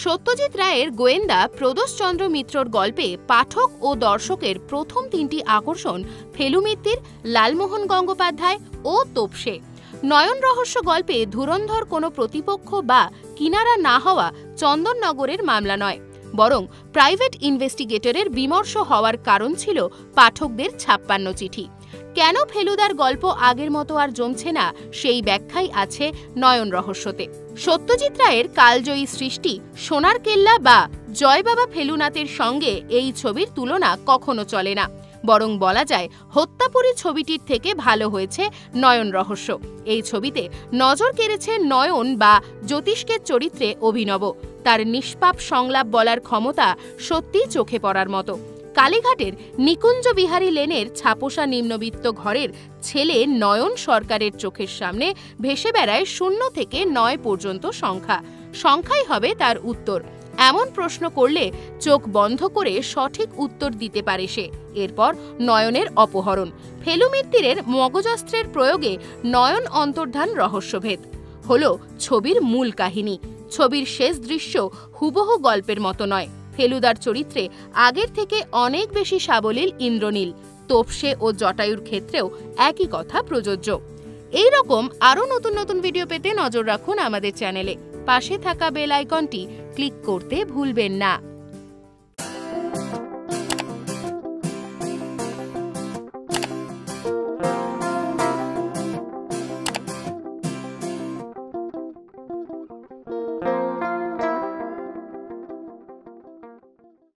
সত্যজিৎ রায়ের গোয়েন্দা প্রদোষচন্দ্র মিত্রর গল্পে পাঠক ও দর্শকের প্রথম তিনটি আকর্ষণ ফেলু মিত্তির, লালমোহন গঙ্গোপাধ্যায় ও তোপসে। নয়ন রহস্য গল্পে ধুরন্ধর কোনো প্রতিপক্ষ বা কিনারা না হওয়া চন্দননগরের মামলা নয়, বরং প্রাইভেট ইনভেস্টিগেটরের বিমর্ষ হওয়ার কারণ ছিল পাঠকদের 56 চিঠি। কেন ফেলুদার গল্প আগের মতো আর জমছে না, সেই ব্যাখ্যাই আছে নয়ন রহস্যতে। সত্যজিৎ রায়ের কালজয়ী সৃষ্টি সোনার কেল্লা বা জয় বাবা ফেলুনাথের সঙ্গে এই ছবির তুলনা কখনো চলে না, বরং বলা যায় হত্যাপুরী ছবিটির থেকে ভালো হয়েছে নয়ন রহস্য। এই ছবিতে নজর কেড়েছে নয়ন বা জ্যোতিষ্কের চরিত্রে অভিনব। তার নিষ্পাপ সংলাপ বলার ক্ষমতা সত্যি চোখে পড়ার মতো। কালীঘাটের নিকুঞ্জ বিহারী লেনের ছাপোষা নিম্নবিত্ত ঘরের ছেলে নয়ন সরকারের চোখের সামনে ভেসে বেড়ায় 0 থেকে 9 পর্যন্ত সংখ্যাই হবে তার উত্তর। এমন প্রশ্ন করলে চোখ বন্ধ করে সঠিক উত্তর দিতে পারে সে। এরপর নয়নের অপহরণ, ফেলু মিত্তিরের মগজাস্ত্রের প্রয়োগে নয়ন অন্তর্ধান রহস্যভেদ হলো ছবির মূল কাহিনী। ছবির শেষ দৃশ্য হুবহু গল্পের মতো নয়। ফেলুদার চরিত্রে আগের থেকে অনেক বেশি সাবলীল ইন্দ্রনীল। তোপসে ও জটায়ুর ক্ষেত্রেও একই কথা প্রযোজ্য। এই রকম আরও নতুন নতুন ভিডিও পেতে নজর রাখুন আমাদের চ্যানেলে। পাশে থাকা বেল আইকনটি ক্লিক করতে ভুলবেন না।